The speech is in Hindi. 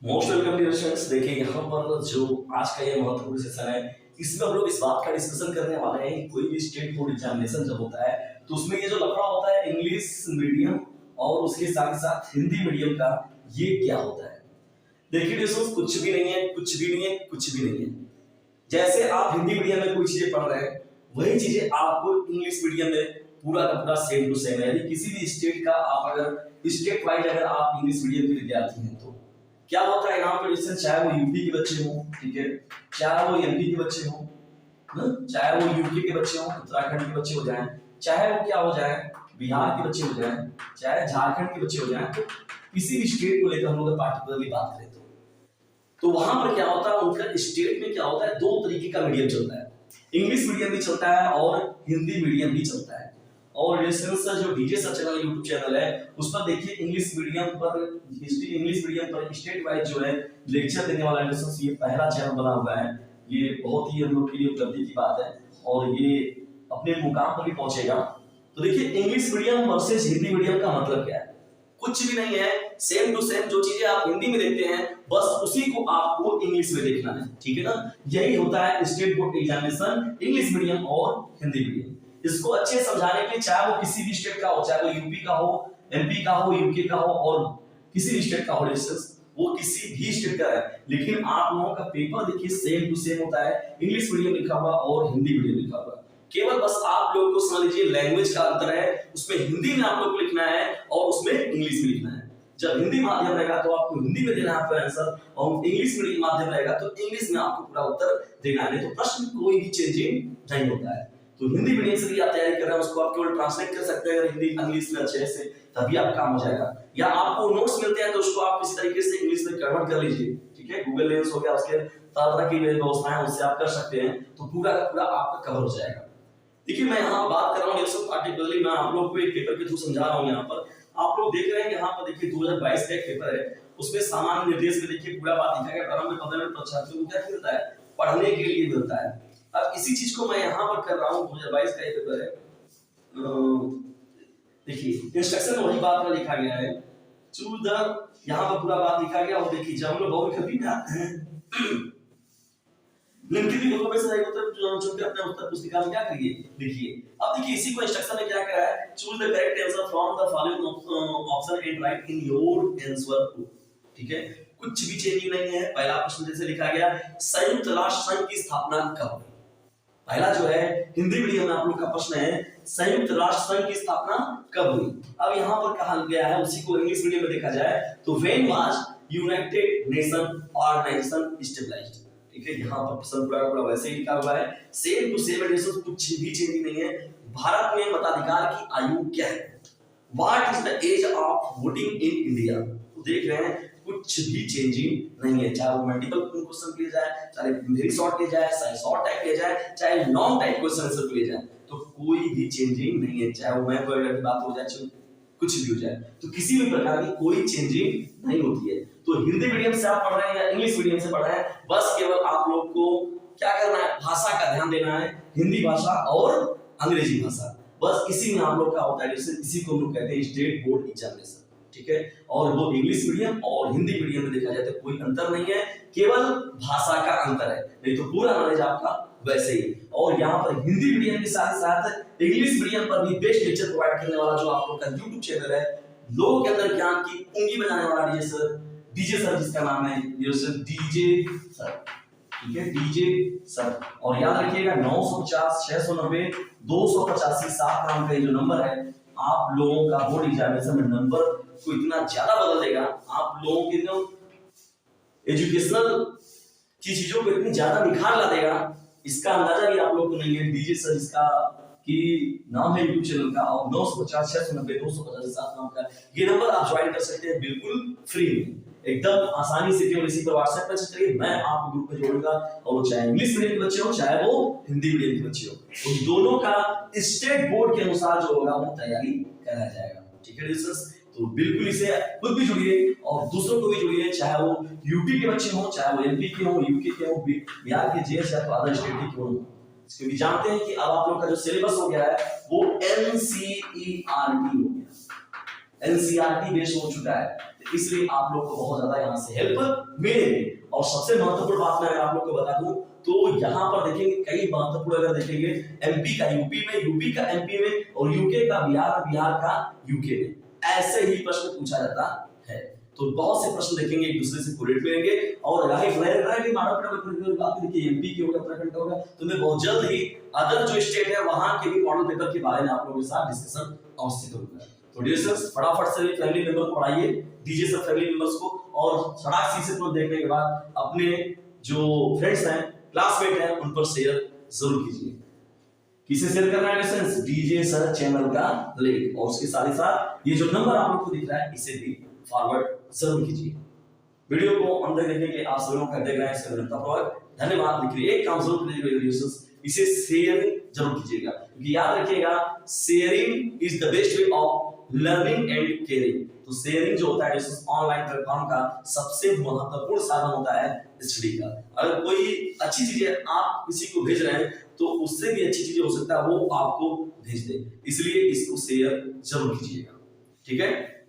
Most welcome dear students. देखिए यहाँ पर जो आज का ये महत्वपूर्ण सेशन है, इसमें हम लोग इस बात का डिस्कशन करने वाले हैं कि कोई भी स्टेट बोर्ड एग्जामिनेशन जब होता है तो उसमें ये जो लफड़ा होता है इंग्लिश मीडियम और उसके साथ साथ हिंदी मीडियम का, ये क्या होता है। देखिए दोस्तों, कुछ भी नहीं है, कुछ भी नहीं है, कुछ भी नहीं है। जैसे आप हिंदी मीडियम में कोई चीजें पढ़ रहे हैं, वही चीजें आपको इंग्लिश मीडियम में पूरा का पूरा सेम टू सेम है। यदि किसी भी स्टेट का आप अगर स्टेट वाइज अगर आप इंग्लिश मीडियम के विद्यार्थी हैं तो क्या होता है यहाँ पर, जैसे चाहे वो यूपी के बच्चे हों, ठीक है, चाहे वो एमपी के बच्चे हों, चाहे वो यूपी के बच्चे हों, उत्तराखंड के बच्चे हो जाएं, चाहे वो क्या हो जाए बिहार के बच्चे हो जाएं, चाहे झारखंड के बच्चे हो जाएं, तो किसी भी स्टेट को लेकर हम लोग पार्टिकुलरली बात करें तो वहां पर क्या होता है, उनका स्टेट में क्या होता है, दो तरीके का मीडियम चलता है। इंग्लिश मीडियम भी चलता है और हिंदी मीडियम भी चलता है। और जो DJ sir channel YouTube channel है, उस पर देखिए इंग्लिश मीडियम पर हिस्ट्री, इंग्लिश मीडियम पर स्टेट वाइज जो है लेक्चर देने वाला ये पहला चैनल बना हुआ है। ये बहुत ही हम लोग के लिए उपलब्धि की बात है और ये अपने मुकाम पर भी पहुंचेगा। तो देखिए English medium versus Hindi medium का मतलब क्या है, कुछ भी नहीं है, सेम टू सेम जो चीजें आप हिंदी में देखते हैं बस उसी को आपको इंग्लिश में देखना है, ठीक है ना। यही होता है state board examination, English medium और हिंदी मीडियम। इसको अच्छे समझाने के लिए चाहे वो किसी भी स्टेट का हो, चाहे वो यूपी का हो, एमपी का हो, यूके का हो और किसी भी स्टेट का हो, वो किसी भी स्टेट का है, लेकिन आप लोगों का पेपर देखिए सेम टू सेम होता है। इंग्लिश मीडियम लिखा हुआ और हिंदी मीडियम लिखा हुआ, केवल बस आप लोगों को समझ लीजिए लैंग्वेज का अंतर है। उसमें हिंदी में आप लोग को लिखना है और उसमें इंग्लिश में लिखना है। जब हिंदी माध्यम रहेगा तो आपको हिंदी में देना है आपका आंसर, और इंग्लिश मीडियम माध्यम रहेगा तो इंग्लिश में आपको पूरा उत्तर देना है। नहीं तो प्रश्न कोई भी चेंजिंग नहीं होता है। तो हिंदी मीडियम से भी आप तैयारी कर रहे हैं, उसको आप केवल ट्रांसलेट कर सकते हैं अगर हिंदी इंग्लिश में अच्छे से, तभी आप काम हो जाएगा। या आपको नोट्स मिलते हैं तो उसको आप किसी तरीके से इंग्लिश में कन्वर्ट कर लीजिए, ठीक है। गूगल लेंस हो गया, उसके तरह की व्यवस्थाएं उससे आप कर सकते हैं, तो पूरा का पूरा आपका कवर हो जाएगा। देखिए मैं यहाँ बात कर रहा हूँ पार्टिकुलरली, मैं आप लोग को एक पेपर के थ्रू समझा रहा हूँ। यहाँ पर आप लोग देख रहे हैं, यहाँ पर देखिए 2022 का एक पेपर है, उसमें सामान्य निर्देश में देखिए पूरा बात लिखा गया। प्रारंभ में 15 मिनट छात्रों को क्या मिलता है, पढ़ने के लिए मिलता है। अब इसी चीज को मैं यहाँ पर कर रहा हूँ, 2022 का ये पेपर है। देखिए इंस्ट्रक्शन वही बात में लिखा गया है, चूज द, यहाँ पर पूरा बात लिखा गया। और देखिए जब हम लोग बहुविकल्पी में आते हैं निम्नलिखित विकल्पों में से सही उत्तर चुनकर अपने उत्तर पुस्तिका में क्या करिए, लिखिए। अब देखिए इसी को इंस्ट्रक्शन में क्या करा है, choose the correct answer from the following option and right in your answer book, ठीक है। कुछ भी चेंजिंग नहीं है। पहला प्रश्न जैसे लिखा गया, संयुक्त राष्ट्र संघ की स्थापना कब हुई। पहला जो है हिंदी मीडियम में आप लोग का प्रश्न है, संयुक्त राष्ट्र संघ की स्थापना कब हुई। अब यहाँ पर कहा गया है, उसी को इंग्लिश मीडियम में देखा जाए तो when was united nation organisation established, ठीक है। यहाँ पर प्रश्न पूरा वैसे ही लिखा हुआ है, सेम टू सेम एडिशन, कुछ भी चेंज नहीं है। भारत में मताधिकार की आयु क्या है, what is the age of voting in India. तो देख रहे हैं कुछ भी चेंजिंग नहीं है, चाहे वो मल्टीपल क्वेश्चन किया जाए, चाहे वेरी शॉर्ट किया जाए, चाहे शॉर्ट टाइप किया जाए, चाहे लॉन्ग टाइप क्वेश्चन आंसर किया जाए, तो कोई भी चेंजिंग नहीं है। चाहे वो मैथ वगैरह की बात हो जाए, कुछ भी हो जाए, तो किसी भी प्रकार की कोई चेंजिंग नहीं होती है। तो हिंदी मीडियम से आप पढ़ रहे हैं या इंग्लिश मीडियम से पढ़ रहे हैं, बस केवल आप लोग को क्या करना है, भाषा का ध्यान देना है, हिंदी भाषा और अंग्रेजी भाषा, बस इसी में आप लोग का होता है। इसी को हम लोग कहते हैं स्टेट बोर्ड एग्जामिनेशन, ठीक है। और वो इंग्लिश मीडियम और हिंदी मीडियम में देखा जाए तो कोई अंतर नहीं है, केवल भाषा का अंतर है, नहीं तो पूरा नॉलेज आपका वैसे ही। और यहाँ पर हिंदी मीडियम के साथ साथ इंग्लिश मीडियम पर भी बेस्ट लेक्चर प्रोवाइड करने वाला जो आप लोग का यूट्यूब चैनल है, लोगों के अंदर ज्ञान की उंगली बनाने वाला डीजे सर जिसका नाम है डीजे सर, ठीक है, डीजे सर। और याद रखिएगा 950 690 285 7 नाम का ये जो नंबर है, आप लोगों का बोर्ड एग्जामिनेशन में नंबर को इतना ज्यादा बदल देगा, आप लोगों के जो एजुकेशनल की चीजों को इतनी ज्यादा निखार ला देगा, इसका अंदाजा भी आप लोग को नहीं है। डीजे सर इसका कि नाम है यूट्यूब चैनल का, और 950 690 285 7 नाम का ये नंबर आप ज्वाइन कर सकते हैं बिल्कुल फ्री में, एकदम आसानी से। केवल इसी पर व्हाट्सएप पर चेक करिए, मैं आपको ग्रुप में जोड़ूंगा। और चाहे इंग्लिश मीडियम के बच्चे हो, चाहे वो हिंदी मीडियम के बच्चे हो, उन दोनों का स्टेट बोर्ड के अनुसार जो होगा वो तैयारी कराया जाएगा, ठीक है दोस्तों। तो बिल्कुल इसे खुद भी जुड़िए और दूसरों को भी जुड़िए, चाहे वो यूपी के बच्चे हो, चाहे वो एमपी के हो, यूके के हो, बिहार के जेएस या तो अदर स्टेट के हो। क्योंकि जानते हैं कि अब आप लोग का जो सिलेबस हो गया है वो एनसीईआरटी हो गया, एनसीईआरटी बेस्ड हो चुका है, तो इसलिए आप लोग को बहुत ज्यादा यहाँ से हेल्प मिलेगी। और सबसे महत्वपूर्ण बात मैं अगर आप लोग को बता दूं तो यहाँ पर देखेंगे कई महत्वपूर्ण, अगर देखेंगे एमपी का यूपी में, यूपी का एमपी में, और यूके का बिहार, बिहार का यूके में, ऐसे ही प्रश्न पूछा जाता है। तो बहुत से प्रश्न देखेंगे एक दूसरे से कोरिलेट करेंगे। और राइट कि मानव बात देखिए एमपी के होगा, उत्तराखंड का होगा, तो मैं बहुत जल्द ही अदर जो स्टेट है वहां के भी मॉडल पेपर के बारे में आप लोगों के साथ डिस्कशन अवश्य करूंगा। तो डियर स्टूडेंट्स, फटाफट से फैमिली मेंबर को पढ़ाइए, दीजिए सब फैमिली मेंबर्स को, और सड़क सी से तो देखने के बाद अपने जो फ्रेंड्स हैं, क्लासमेट हैं, उन पर शेयर जरूर कीजिए। किसे शेयर करना है स्टूडेंट्स? डीजे सर चैनल का लिंक, और उसके साथ ही साथ ये जो नंबर आप लोग को दिख रहा है इसे भी फॉरवर्ड जरूर कीजिए। वीडियो को अंदर देखने के आप सभी लोग देख रहे हैं, इसका धन्यवाद। लिखिए एक काम जरूर कीजिएगा, इसे शेयर जरूर कीजिएगा, क्योंकि याद रखिएगा sharing is the best way of learning and caring. तो शेयरिंग जो होता है ऑनलाइन प्लेटफॉर्म का सबसे महत्वपूर्ण साधन होता है स्टडी का। अगर कोई अच्छी चीजें आप किसी को भेज रहे हैं तो उससे भी अच्छी चीजें हो सकता है वो आपको भेज दे, इसलिए इसको शेयर जरूर कीजिएगा। ठीक है।